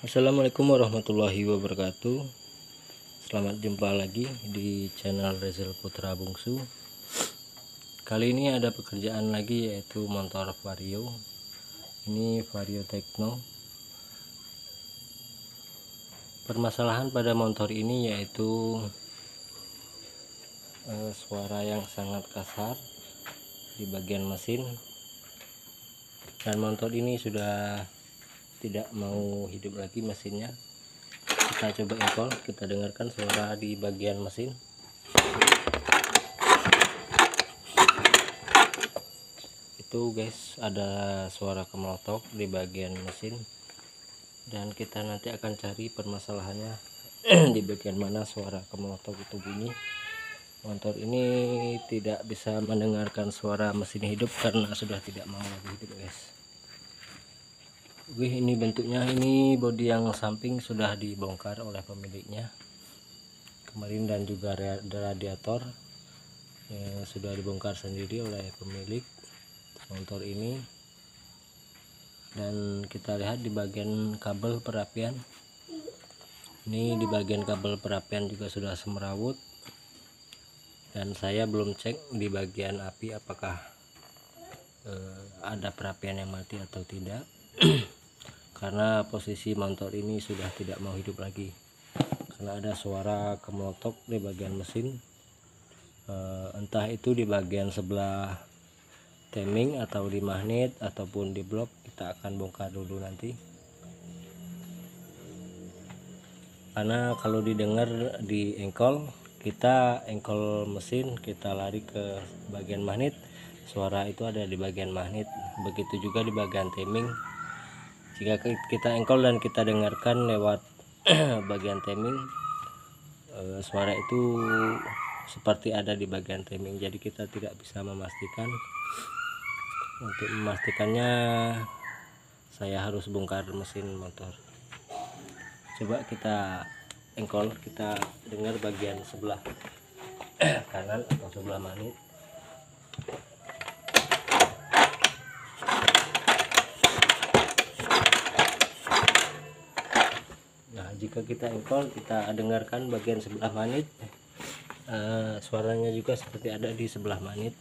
Assalamualaikum warahmatullahi wabarakatuh. Selamat jumpa lagi di channel Rezel Putra Bungsu. Kali ini ada pekerjaan lagi, yaitu motor Vario. Ini Vario Tekno. Permasalahan pada motor ini yaitu suara yang sangat kasar di bagian mesin, dan motor ini sudah tidak mau hidup lagi mesinnya. Kita coba engkol, kita dengarkan suara di bagian mesin. Itu guys, ada suara kemelotok di bagian mesin, dan kita nanti akan cari permasalahannya di bagian mana suara kemelotok itu bunyi. Motor ini tidak bisa mendengarkan suara mesin hidup karena sudah tidak mau lagi hidup guys. Wih, ini bentuknya, ini bodi yang samping sudah dibongkar oleh pemiliknya kemarin, dan juga radiator sudah dibongkar sendiri oleh pemilik motor ini. Dan kita lihat di bagian kabel perapian, ini di bagian kabel perapian juga sudah semrawut, dan saya belum cek di bagian api apakah ada perapian yang mati atau tidak. Karena posisi motor ini sudah tidak mau hidup lagi karena ada suara kemelotok di bagian mesin, entah itu di bagian sebelah timing atau di magnet ataupun di blok. Kita akan bongkar dulu nanti, karena kalau didengar di engkol, kita engkol mesin, kita lari ke bagian magnet, suara itu ada di bagian magnet. Begitu juga di bagian timing, jika kita engkol dan kita dengarkan lewat bagian timing, suara itu seperti ada di bagian timing. Jadi kita tidak bisa memastikan. Untuk memastikannya saya harus bongkar mesin motor. Coba kita engkol, kita dengar bagian sebelah kanan atau sebelah magnet. Nah, jika kita engkol, kita dengarkan bagian sebelah magnet, suaranya juga seperti ada di sebelah magnet.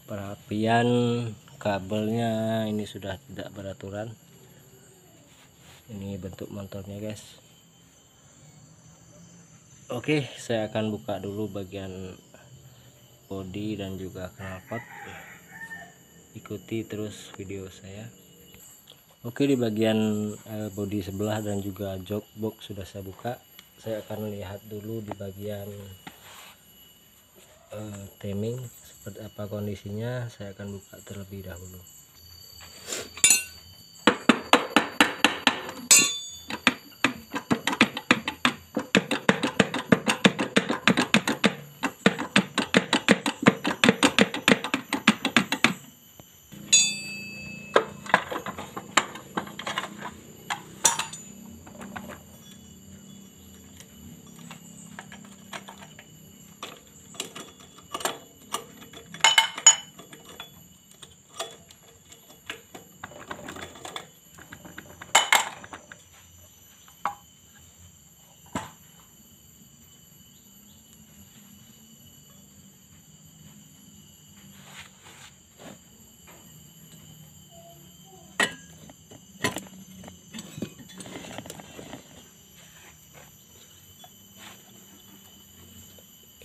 Perapian kabelnya ini sudah tidak beraturan. Ini bentuk motornya guys. Oke, saya akan buka dulu bagian bodi dan juga knalpot. Ikuti terus video saya. Oke, di bagian bodi sebelah dan juga jok box sudah saya buka. Saya akan lihat dulu di bagian timing seperti apa kondisinya. Saya akan buka terlebih dahulu.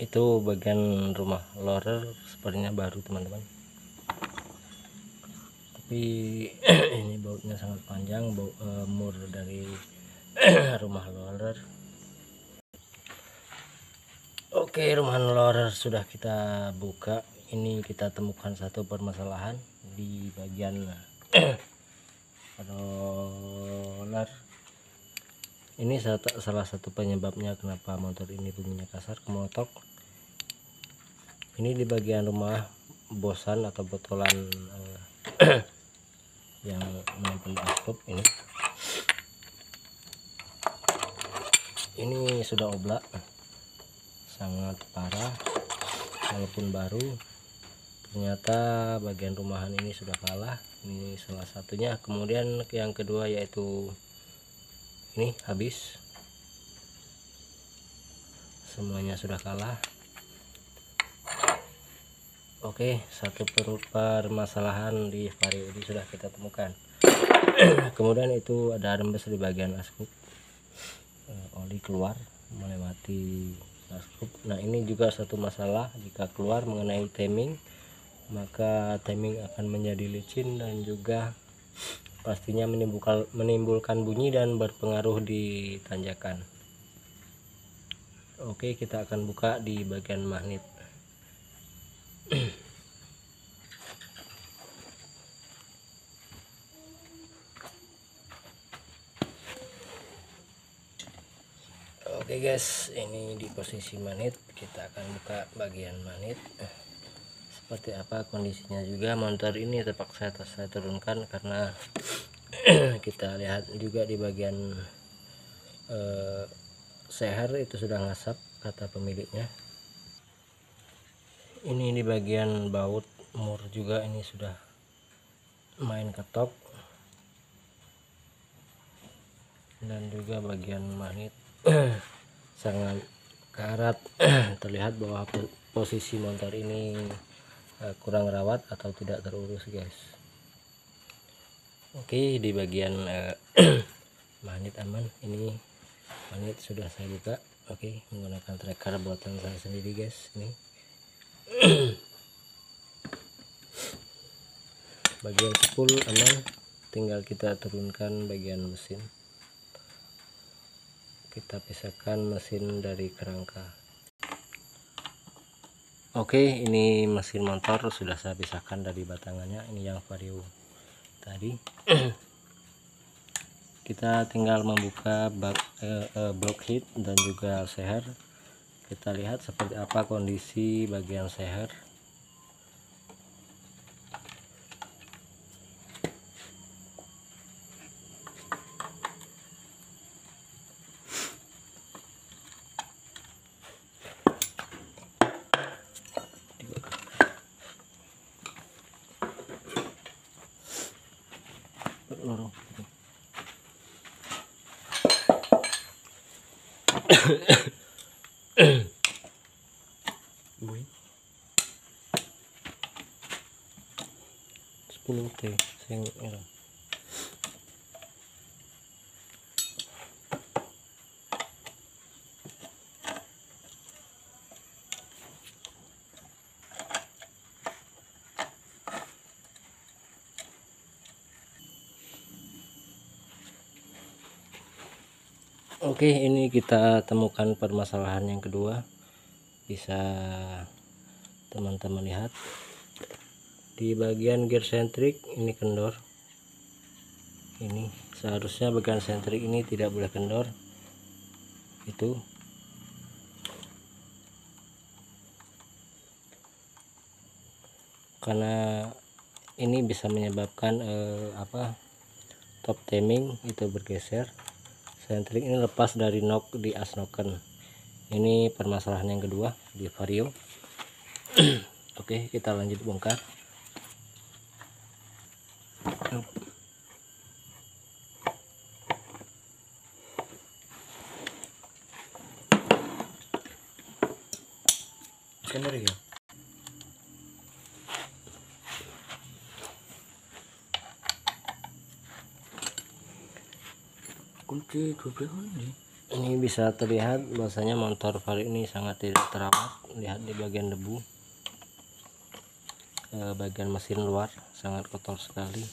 Itu bagian rumah lorer, sepertinya baru teman-teman, tapi ini bautnya sangat panjang, bau mur dari rumah lorer. Oke, rumah lorer sudah kita buka. Ini kita temukan satu permasalahan di bagian roller. Ini salah satu penyebabnya kenapa motor ini bunyinya kasar, kemelotok. Ini di bagian rumah bosan atau botolan yang menyimpan asap ini sudah oblak, sangat parah. Walaupun baru, ternyata bagian rumahan ini sudah kalah. Ini salah satunya. Kemudian yang kedua yaitu ini habis, semuanya sudah kalah. Oke, satu permasalahan di vario ini sudah kita temukan. Kemudian itu ada rembes di bagian askup, oli keluar melewati askup. Nah, ini juga satu masalah. Jika keluar mengenai timing, maka timing akan menjadi licin dan juga pastinya menimbulkan bunyi dan berpengaruh di tanjakan. Oke, kita akan buka di bagian magnet. Oke guys, ini di posisi magnet. Kita akan buka bagian magnet. Seperti apa kondisinya juga. Motor ini terpaksa saya turunkan karena kita lihat juga di bagian seher itu sudah ngasap, kata pemiliknya. Ini di bagian baut mur juga ini sudah main ketok, dan juga bagian magnet sangat karat. Terlihat bahwa posisi motor ini kurang rawat atau tidak terurus guys. Oke, di bagian magnet aman. Ini magnet sudah saya buka. Oke, menggunakan tracker buatan saya sendiri guys. Ini bagian spool aman, tinggal kita turunkan bagian mesin. Kita pisahkan mesin dari kerangka. Oke, ini mesin motor sudah saya pisahkan dari batangannya. Ini yang vario tadi. Kita tinggal membuka block head dan juga seher. Kita lihat seperti apa kondisi bagian seher. Boy 10 T sing era. Oke, ini kita temukan permasalahan yang kedua. Bisa teman-teman lihat di bagian gear sentrik ini kendor. Ini seharusnya bagian sentrik ini tidak boleh kendor. Itu karena ini bisa menyebabkan top timing itu bergeser. Sentrik ini lepas dari nok di asnoken. Ini permasalahan yang kedua di vario. Oke, kita lanjut bongkar. Sendiri ya. Kunci 12 ini bisa terlihat bahwasanya motor vario ini sangat tidak terawat. Lihat di bagian debu, bagian mesin luar sangat kotor sekali.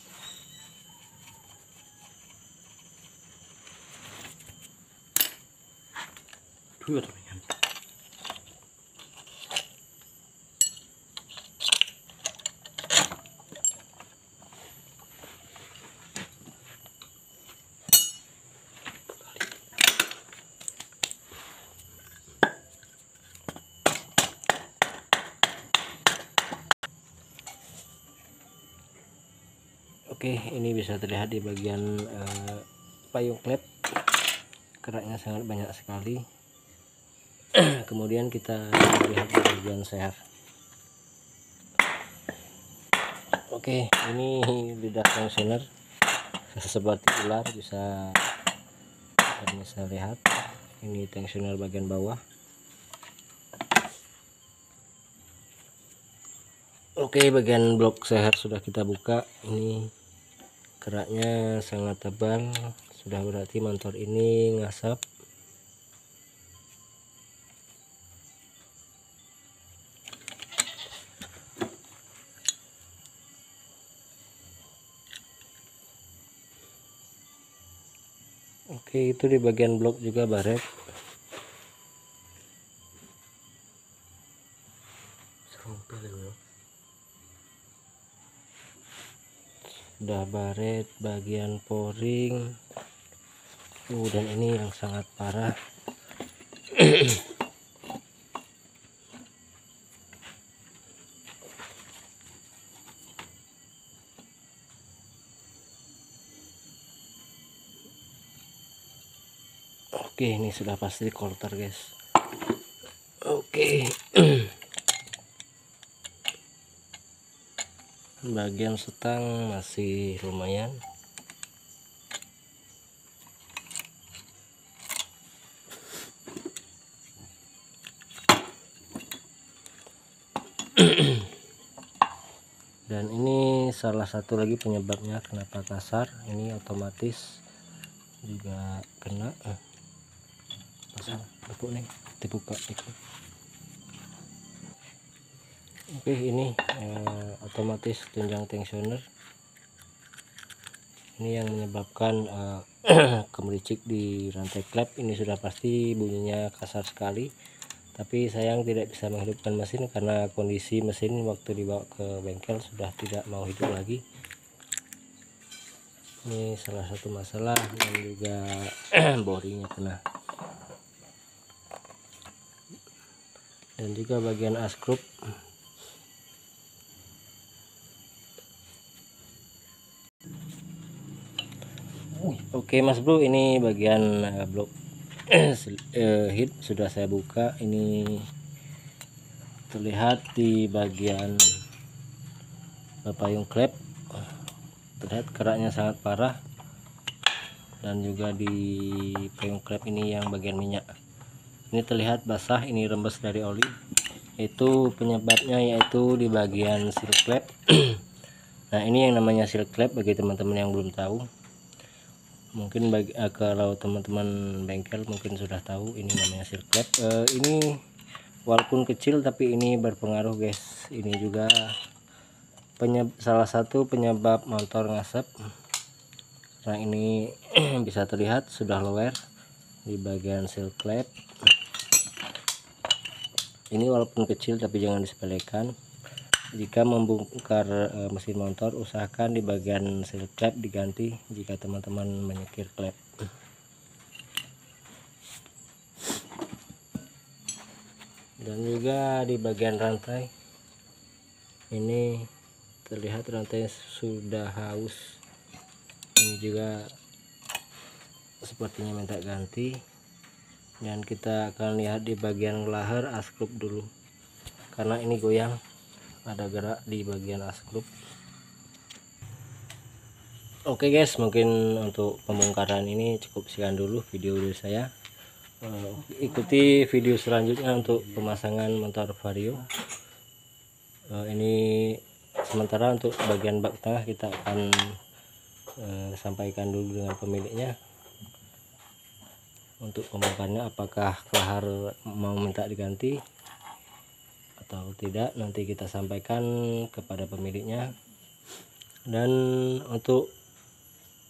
Oke, ini bisa terlihat di bagian payung klep, keraknya sangat banyak sekali. Kemudian kita lihat di bagian seher. Oke, ini lidah tensioner seperti ular, bisa lihat ini tensioner bagian bawah. Oke, bagian blok seher sudah kita buka. Ini keraknya sangat tebal, sudah berarti motor ini ngasap. Oke, itu di bagian blok juga baret. Sudah baret bagian poring. Dan ini yang sangat parah. Oke, ini sudah pasti kolter, guys. Oke. Bagian setang masih lumayan. Dan ini salah satu lagi penyebabnya kenapa kasar. Ini otomatis juga kena pasang tepuk nih, dibuka itu. Oke, ini otomatis tunjang tensioner. Ini yang menyebabkan kemericik di rantai klep. Ini sudah pasti bunyinya kasar sekali, tapi sayang tidak bisa menghidupkan mesin karena kondisi mesin waktu dibawa ke bengkel sudah tidak mau hidup lagi. Ini salah satu masalah, dan juga boringnya kena. Dan juga bagian asgroup. Oke Mas Bro, ini bagian blok heat sudah saya buka. Ini terlihat di bagian payung klep, terlihat keraknya sangat parah. Dan juga di payung klep ini yang bagian minyak, ini terlihat basah, ini rembes dari oli. Itu penyebabnya yaitu di bagian seal klep. Nah, ini yang namanya seal klep bagi teman-teman yang belum tahu. Mungkin kalau teman-teman bengkel mungkin sudah tahu ini namanya seal klep. Ini walaupun kecil tapi ini berpengaruh, guys. Ini juga salah satu penyebab motor ngasap. Nah, ini bisa terlihat sudah lower di bagian seal klep. Ini walaupun kecil tapi jangan disepelekan. Jika membongkar mesin motor, usahakan di bagian seal klep diganti jika teman-teman menyekir klep. Dan juga di bagian rantai, ini terlihat rantai sudah haus. Ini juga sepertinya minta ganti. Dan kita akan lihat di bagian leher asgroup dulu, karena ini goyang, ada gerak di bagian asgroup. Oke guys, mungkin untuk pembongkaran ini cukup sekian dulu video dari saya. Ikuti video selanjutnya untuk pemasangan motor Vario. Ini sementara untuk bagian bak tengah kita akan sampaikan dulu dengan pemiliknya. Untuk pembongkarannya apakah kelahar mau minta diganti atau tidak, nanti kita sampaikan kepada pemiliknya. Dan untuk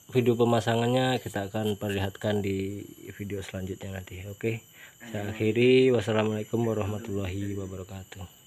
video pemasangannya kita akan perlihatkan di video selanjutnya nanti. Oke, saya akhiri. Wassalamualaikum warahmatullahi wabarakatuh.